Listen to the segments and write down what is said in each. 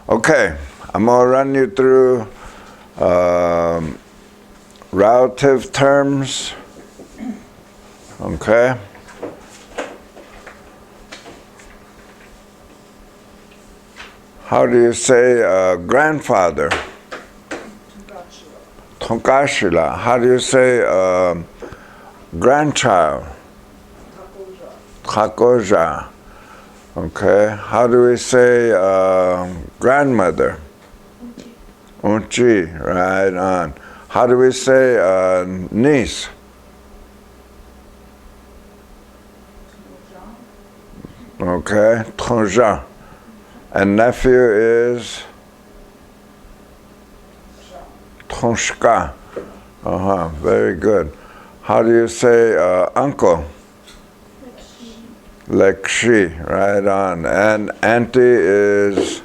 Okay, I'm going to run you through relative terms. Okay. How do you say grandfather? Tonkashila. How do you say grandchild? Kakoja. Okay. How do we say grandmother? Unchi. Right on. How do we say niece? Okay. Tonja. And nephew is Tonshka. Very good. How do you say uncle? Lekshi. Right on. And auntie is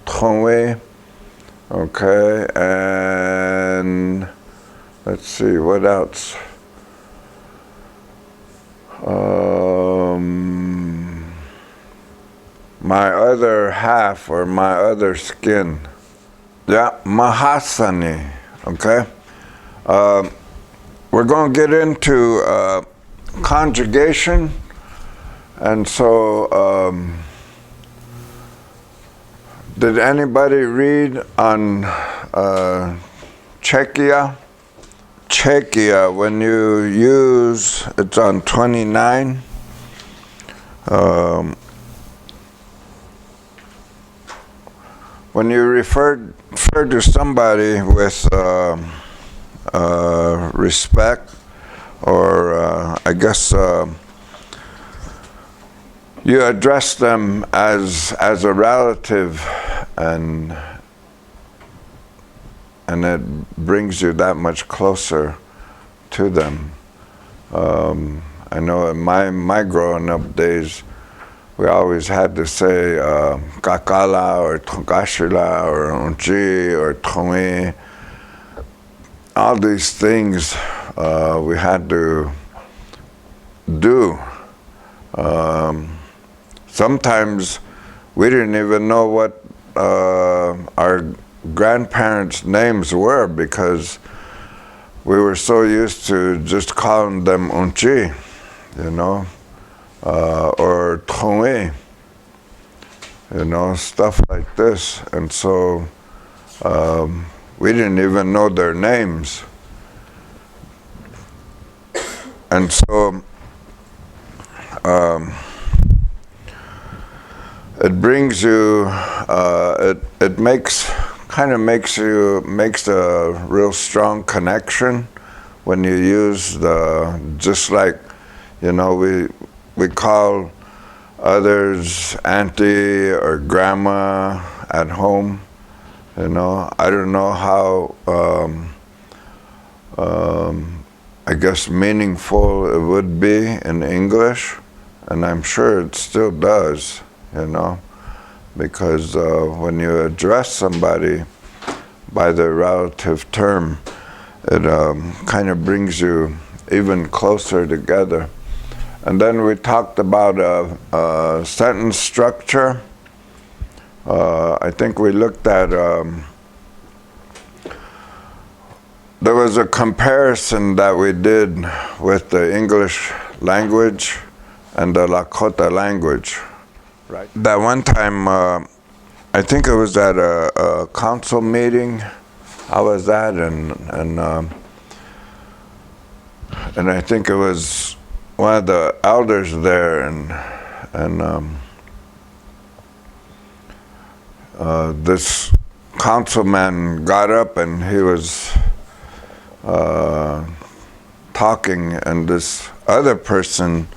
Tongwei. Okay. And let's see, what else? My other half or my other skin. Yeah, Mahasani. Okay. We're going to get into conjugation. And so, did anybody read on Czechia? Czechia, when you use, it's on 29. When you refer to somebody with respect, or I guess you address them as a relative, and it brings you that much closer to them. I know in my growing up days, we always had to say kakala or tonkashila or unchi or tongi. All these things we had to do. Sometimes we didn't even know what our grandparents' names were because we were so used to just calling them unchi, you know. Or tongi, you know, stuff like this. And so we didn't even know their names. And so it brings you, it makes a real strong connection when you use just like, you know, we call others auntie or grandma at home, you know. I don't know how, I guess, meaningful it would be in English, and I'm sure it still does, you know, because when you address somebody by their relative term, it kind of brings you even closer together. And then we talked about sentence structure. I think we looked at, there was a comparison that we did with the English language and the Lakota language. Right. That one time, I think it was at a council meeting I was at, and I think it was one of the elders there, and this councilman got up and he was talking, and this other person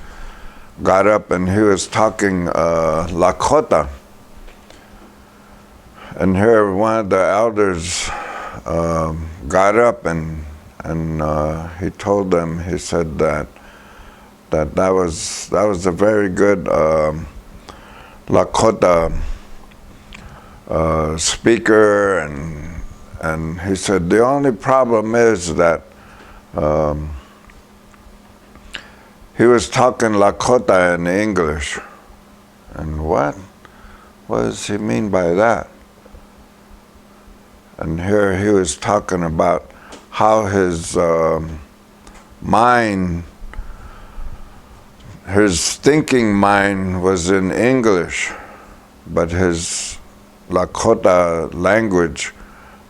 got up and he was talking Lakota. And here one of the elders got up and he told them, he said that was a very good Lakota speaker, and he said the only problem is that he was talking Lakota in English. And what does he mean by that? And here he was talking about how his mind, his thinking mind was in English, but his Lakota language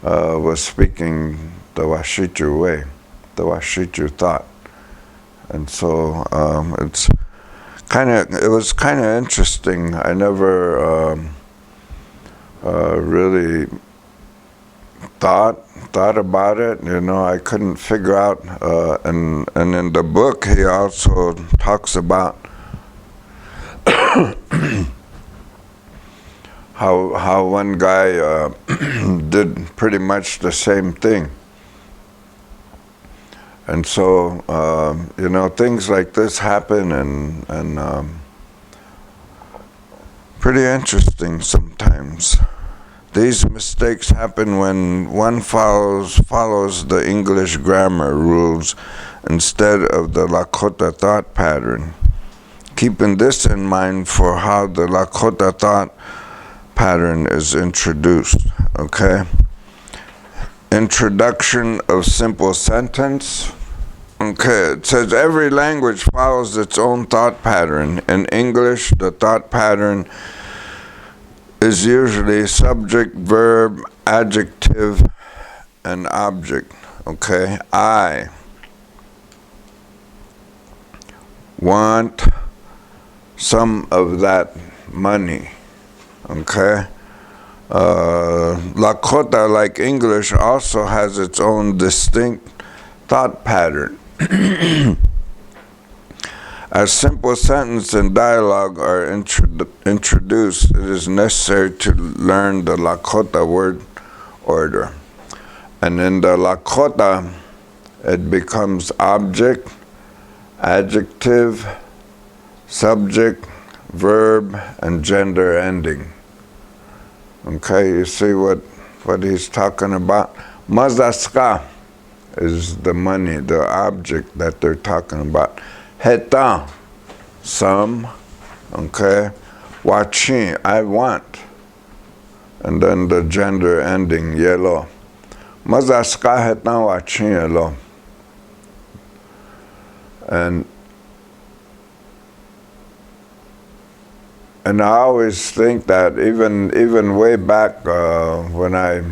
was speaking the Washichu way, the Washichu thought. And so it was kind of interesting. I never really thought about it. I couldn't figure out. And in the book, he also talks about how one guy did pretty much the same thing. And so, things like this happen, and pretty interesting sometimes. These mistakes happen when one follows the English grammar rules instead of the Lakota thought pattern. Keeping this in mind for how the Lakota thought pattern is introduced, okay? Introduction of simple sentence. Okay, it says every language follows its own thought pattern. In English, the thought pattern is usually subject, verb, adjective, and object. Okay, I want some of that money. Okay. Lakota, like English, also has its own distinct thought pattern. As simple sentence and dialogue are introduced, it is necessary to learn the Lakota word order. And in the Lakota, it becomes object, adjective, subject, verb, and gender ending. Okay, you see what he's talking about? Mazaska is the money, the object that they're talking about. Heta, some, okay? Wachi, I want. And then the gender ending, yellow. Mazaska heta wachi yellow. And I always think that even way back when I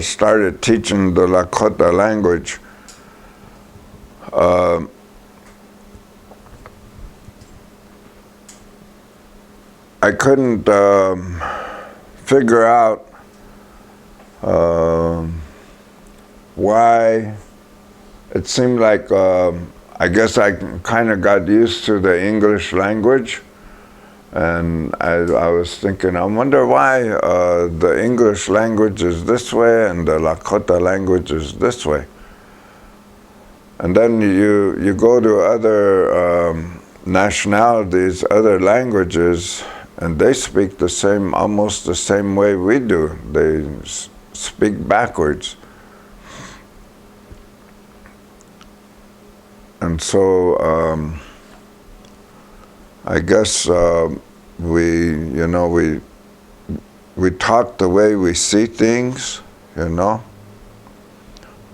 started teaching the Lakota language, I couldn't figure out why. It seemed like I guess I kind of got used to the English language. And I was thinking, I wonder why the English language is this way and the Lakota language is this way. And then you go to other nationalities, other languages, and they speak almost the same way we do. They speak backwards. And so I guess we talk the way we see things, and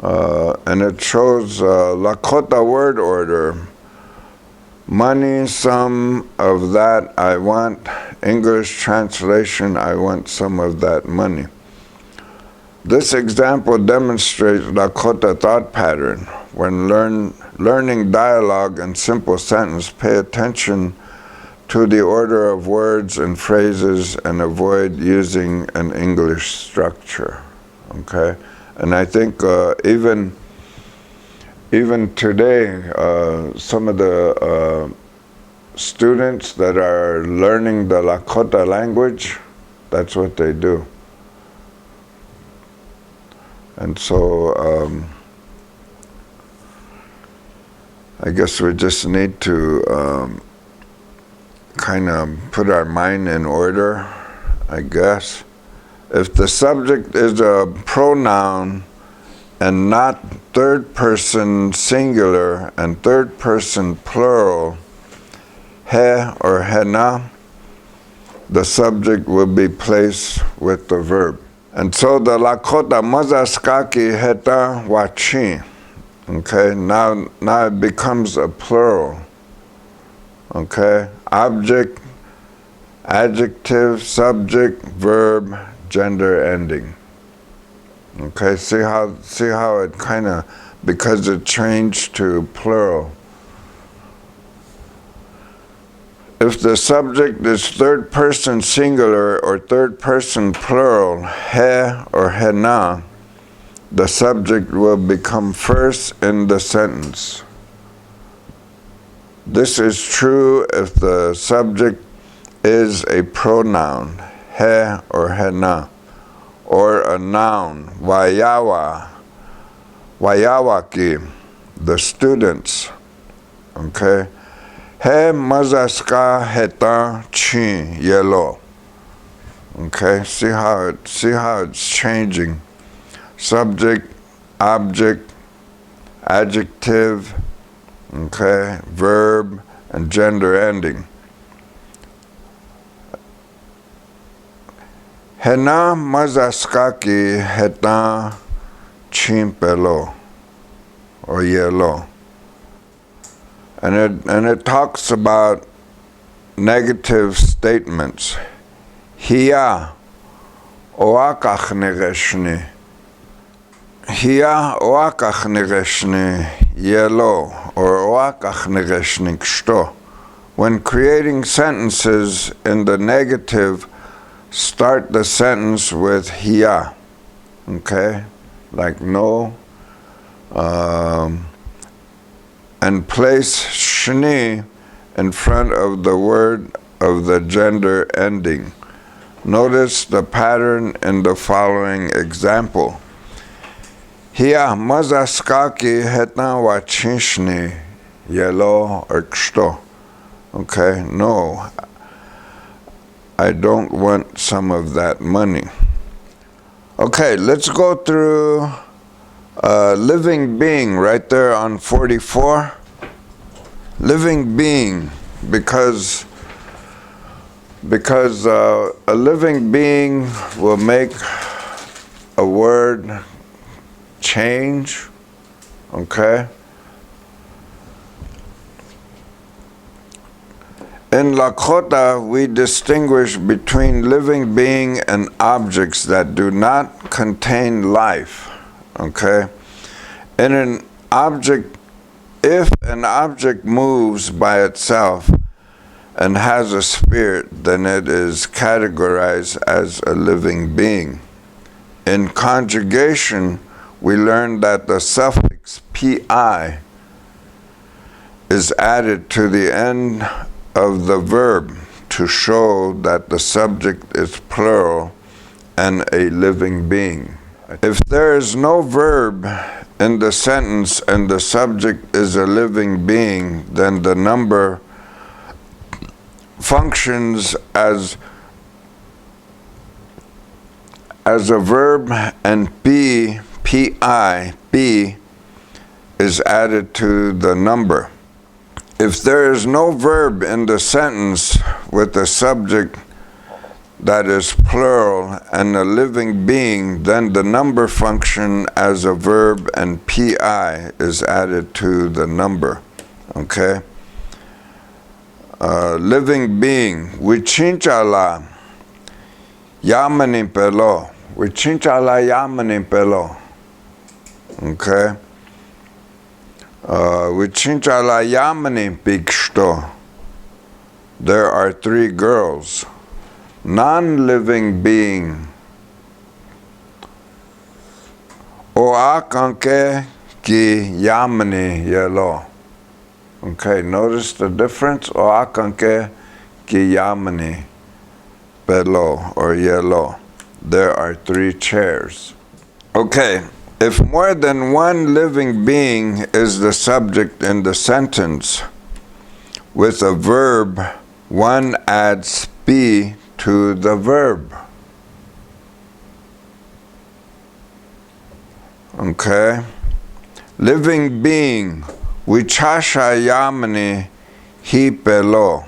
it shows Lakota word order. Money, some of that I want. English translation, I want some of that money. This example demonstrates Lakota thought pattern. When learning dialogue and simple sentence, pay attention to the order of words and phrases and avoid using an English structure. Okay? And I think even today, some of the students that are learning the Lakota language, that's what they do. And so I guess we just need to kind of put our mind in order, I guess. If the subject is a pronoun and not third person singular and third person plural, he or hena, the subject will be placed with the verb. And so the Lakota Mazaskaki heta wachi. Okay, now it becomes a plural. Okay, object, adjective, subject, verb, gender ending. Okay, see how it kind of, because it changed to plural. If the subject is third person singular or third person plural, he or hena, the subject will become first in the sentence. This is true if the subject is a pronoun, he or hena, or a noun, wayawa, wayawaki, the students. Okay? He mazaska heta chi yellow. Okay, see how it's changing. Subject, object, adjective, okay, verb, and gender ending. Hena mazaskaki heta chimpelo, or yellow. And it talks about negative statements. Hiya oakach negeshni. Hiya oakach negeshni yelo, or oakach negeshni kshto. When creating sentences in the negative, start the sentence with hiya. Okay? Like no. And place shni in front of the word of the gender ending. Notice the pattern in the following example. Hiya mazaskaki hetna wachishni yelo or kshto. Okay, no, I don't want some of that money. Okay, let's go through living being right there on 44. Living being, because a living being will make a word change, okay? In Lakota, we distinguish between living being and objects that do not contain life, okay? In an object, if an object moves by itself and has a spirit, then it is categorized as a living being. In conjugation, we learn that the suffix pi is added to the end of the verb to show that the subject is plural and a living being. If there is no verb in the sentence and the subject is a living being, then the number functions as a verb, and pi, is added to the number. If there is no verb in the sentence with a subject that is plural and a living being, then the number function as a verb and pi is added to the number. Okay? Living being, wichinchala yamani pelo. Wichinchala yamani pelo. Okay? Wichinchala yamani pikshto. There are 3 girls. Non-living being. Oakanke ki yamani yelo. Okay, notice the difference. Oakanke ki yamani pelo, or yellow. There are 3 chairs. Okay, if more than one living being is the subject in the sentence, with a verb, one adds be to the verb. Okay? Living being, wichasha yamani hi pelo,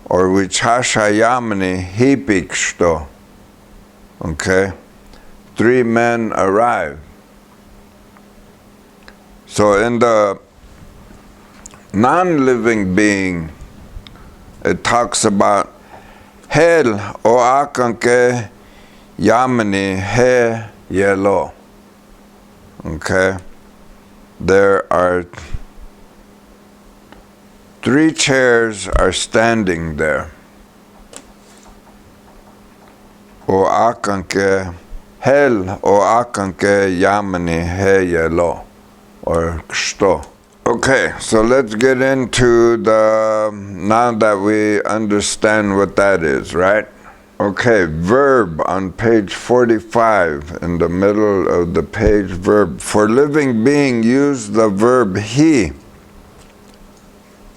or wichasha yamani hi pikshto. Okay? 3 men arrive. So in the non-living being, it talks about Hel o akanke yamani he yelo. Okay? There are 3 chairs are standing there. O akanke Hel o akanke yamani he yelo. Or ksto. Okay, so let's get into now that we understand what that is, right? Okay, verb on page 45, in the middle of the page, verb. For living being, use the verb he.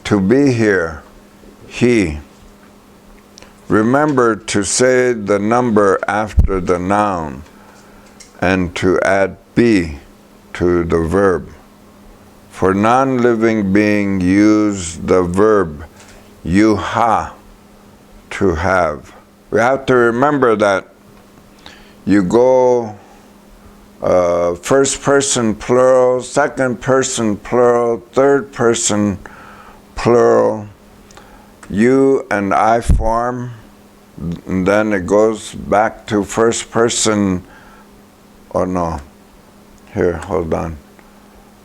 To be here, he. Remember to say the number after the noun and to add be to the verb. For non-living being, use the verb yuha, to have. We have to remember that you go first person plural, second person plural, third person plural, you and I form, and then it goes back to first person, oh no, here, hold on.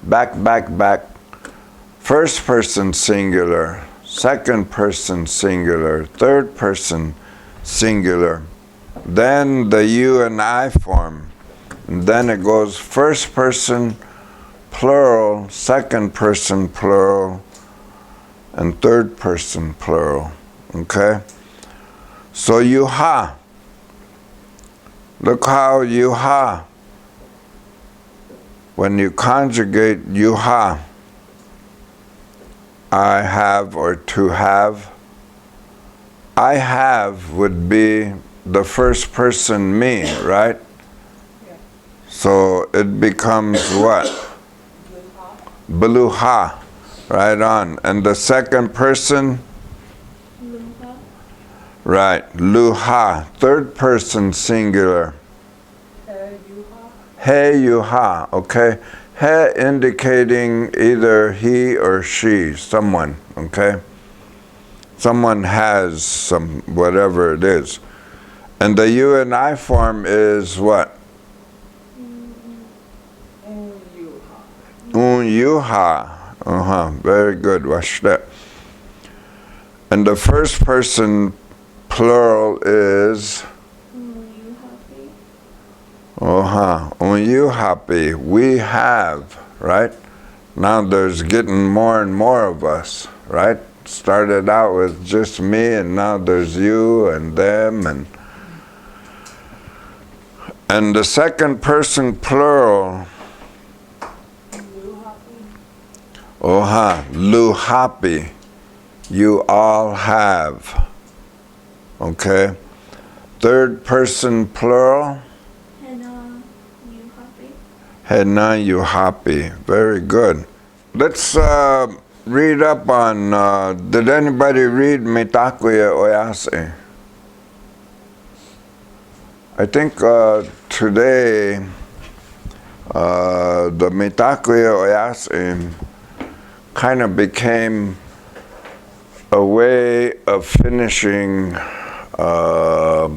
Back. First person singular, second person singular, third person singular. Then the you and I form. And then it goes first person plural, second person plural, and third person plural. Okay? So yuha. Look how yuha. When you conjugate yuha, I have or to have, I have would be the first person me, right? Yeah. So it becomes what? Beluha, right on. And the second person? Luha. Right, luha. Third person singular. He yuha, okay? He indicating either he or she, someone, okay? Someone has some, whatever it is. And the you and I form is what? Yuha. Very good, watch that. And the first person plural is? You happy, we have, right? Now there's getting more and more of us, right? Started out with just me, and now there's you and them, and the second person plural, lu happy, you all have, okay? Third person plural, Hena you happy. Very good. Let's read up on, did anybody read Mitakuya Oyase? I think today the Mitakuya Oyase kind of became a way of finishing a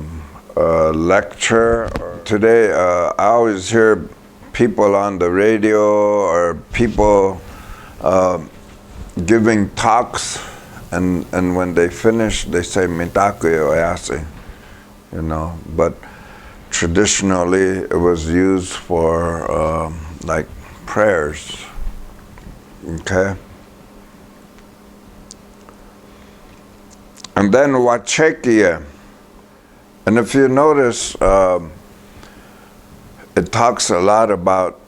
lecture. Today I always hear people on the radio or people giving talks, and when they finish, they say Mitakuya Oyase, you know. But traditionally, it was used for like prayers. Okay. And then Wachekia, and if you notice. It talks a lot about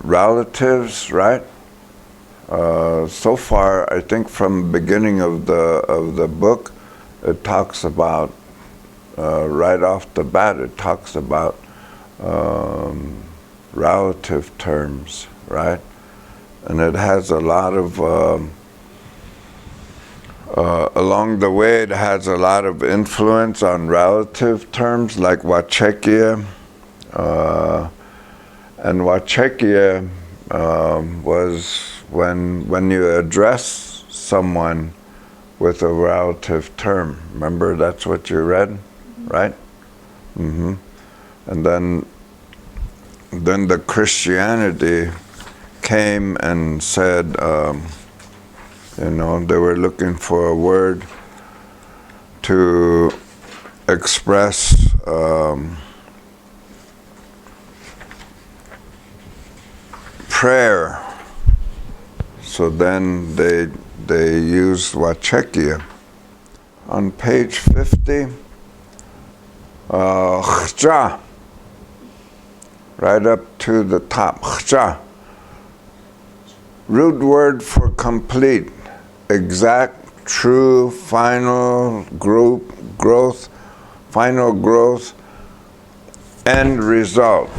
relatives, right? So far, I think from the beginning of the book, it talks about right off the bat. It talks about relative terms, right? And it has a lot of Along the way, it has a lot of influence on relative terms like Wachekia. And Wachekia was when you address someone with a relative term. Remember, that's what you read, right? Mm-hmm. And then the Christianity came and said, they were looking for a word to express prayer. So then they used Wachekia. On page 50, khja, right up to the top, khja. Root word for complete, exact, true, final growth, final growth, end result.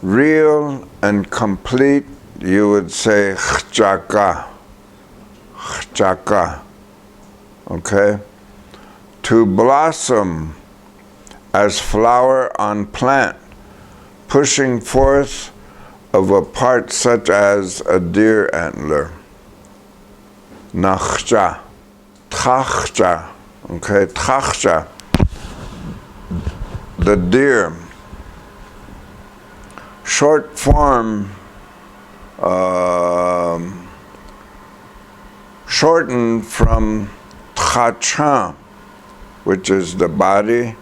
Real and complete, you would say khjaka, khjaka, okay? To blossom as flower on plant, pushing forth of a part such as a deer antler. Nakhja, tachja, okay, tachja, the deer. Short form, shortened from tchacha, which is the body,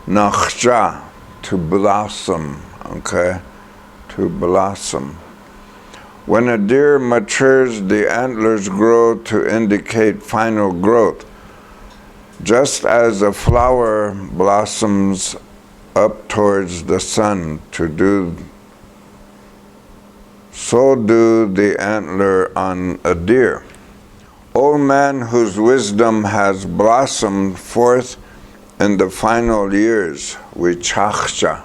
nakhja, to blossom, okay, to blossom. When a deer matures, the antlers grow to indicate final growth. Just as a flower blossoms up towards the sun to do, so do the antler on a deer. O man whose wisdom has blossomed forth in the final years, vichachcha,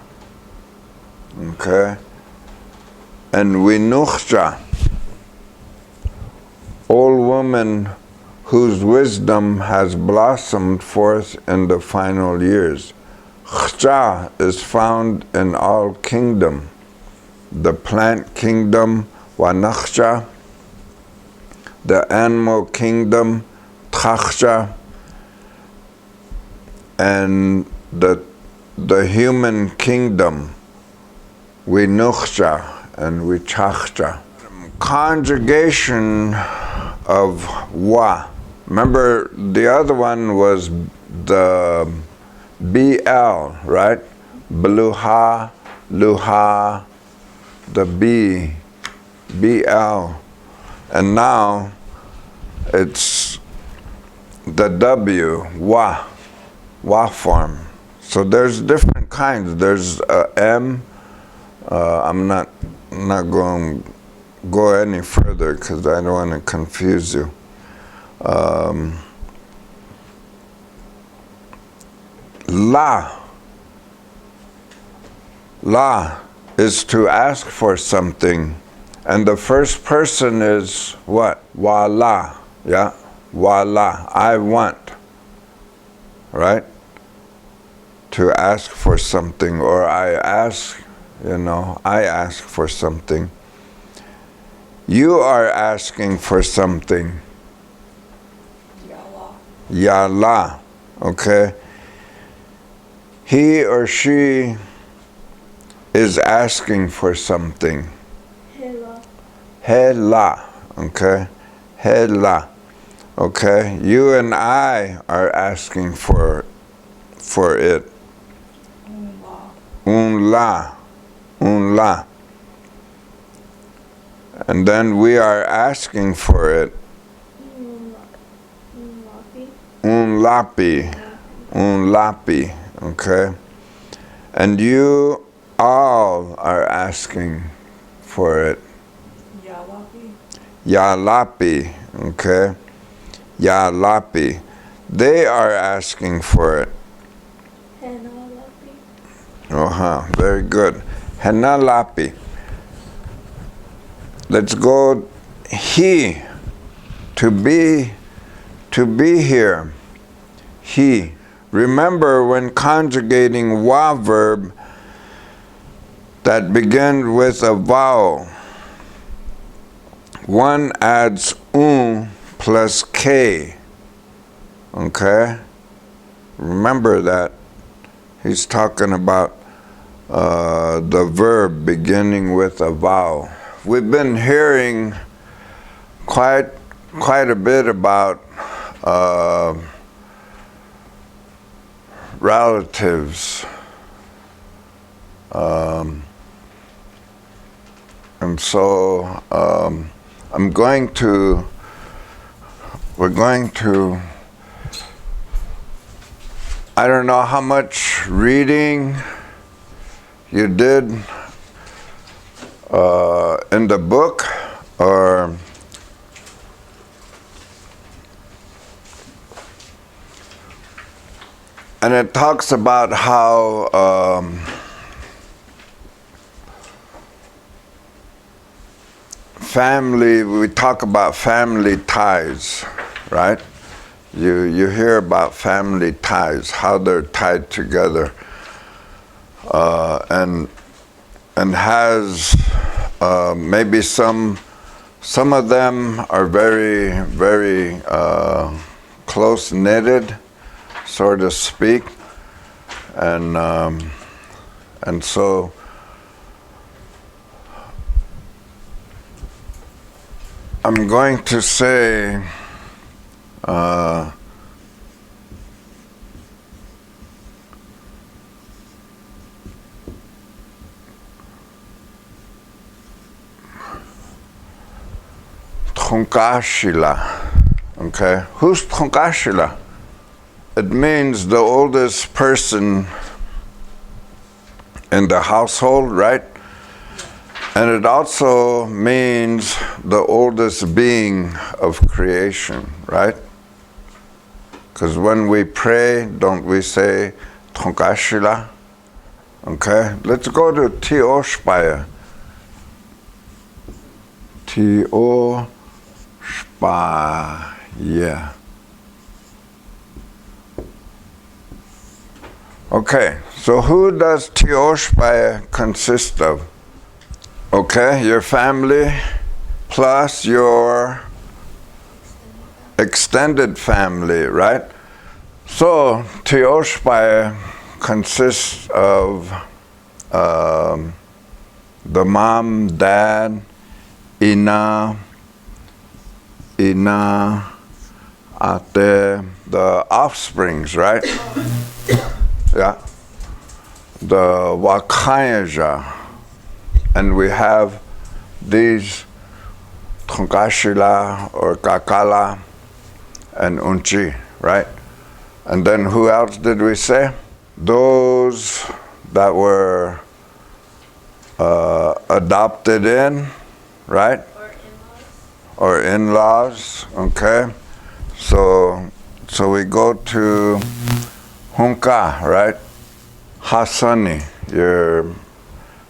okay, and vinuchcha, old woman whose wisdom has blossomed forth in the final years. Khja is found in all kingdom. The plant kingdom, Wanakhja, the animal kingdom, Tchakhja, and the human kingdom, Vinukhja and Vichachja. Conjugation of Wa. Remember, the other one was the BL, right? Beluha, Luha, the B, BL. And now it's the W, Wa form. So there's different kinds. There's M. I'm not going to go any further because I don't want to confuse you. La is to ask for something. And the first person is what? Wala, yeah? Wala, I want, right? To ask for something, or I ask, I ask for something. You are asking for something. Yala. Yala, okay? He or she is asking for something. Hela. Hela, okay? Hela, okay? You and I are asking for it. Unla. Unla. And then we are asking for it. Unlapi. Unlapi, okay? And you all are asking for it. Yalapi. Yalapi, okay? Yalapi. They are asking for it. Henalapi. Very good. Henalapi. Let's go he, to be here, he. Remember, when conjugating wa verb that begin with a vowel, one adds un plus k. Okay? Remember that. He's talking about the verb beginning with a vowel. We've been hearing quite a bit about relatives, and so we're going to, I don't know how much reading you did in the book, or and it talks about how family, we talk about family ties, right? You hear about family ties, how they're tied together, and has maybe some of them are very close knitted, so to speak, and so I'm going to say Trunkashila. Okay, who's Trunkashila? It means the oldest person in the household, right? And it also means the oldest being of creation, right? Because when we pray, don't we say Trunkashila? Okay, let's go to Tioshpaya. Tioshpaya. Okay, so who does Tioshpaya consist of? Okay, your family plus your extended family, right? So Tioshpaya consists of the mom, dad, ina, ate, the offsprings, right? Yeah. The Wakayaja. And we have these Trunkashila or Kakala and Unchi, right? And then who else did we say? Those that were adopted in, right? Or in-laws, okay? So we go to Hunka, right? Hasani, you're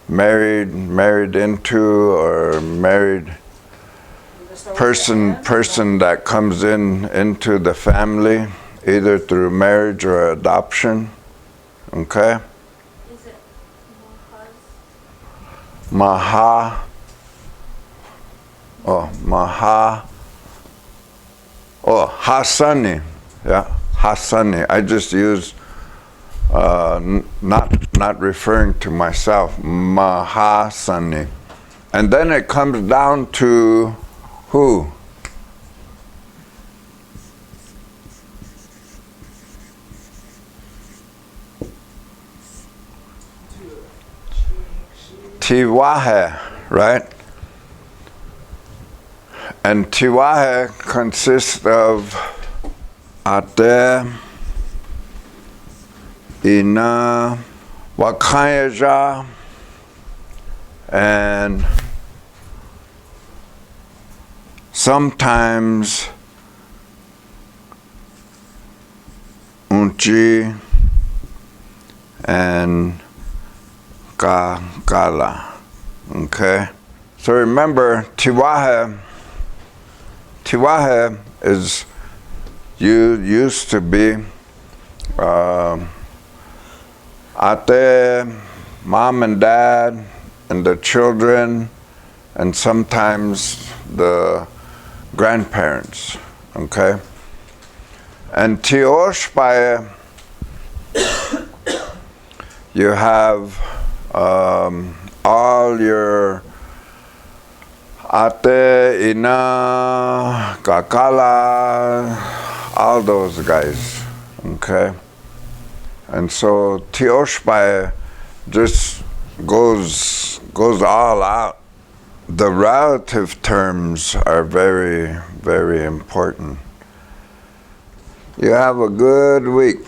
married into, or married person that comes into the family, either through marriage or adoption, okay? Is it Maha. Hasani. Yeah, Hasani. I just use not referring to myself. Mahasani. And then it comes down to who? Tiwahe, right? And Tiwahe consists of Ate, Ina, Wakayaja, and sometimes Unchi and Kakala. Okay? So remember, Tiwahe Tiwahe is, used to be ate, mom and dad, and the children, and sometimes the grandparents, okay? And Tioshpaye, you have all your ate, ina, kakala, all those guys, okay? And so Tioshpaye just goes all out. The relative terms are very, very important. You have a good week.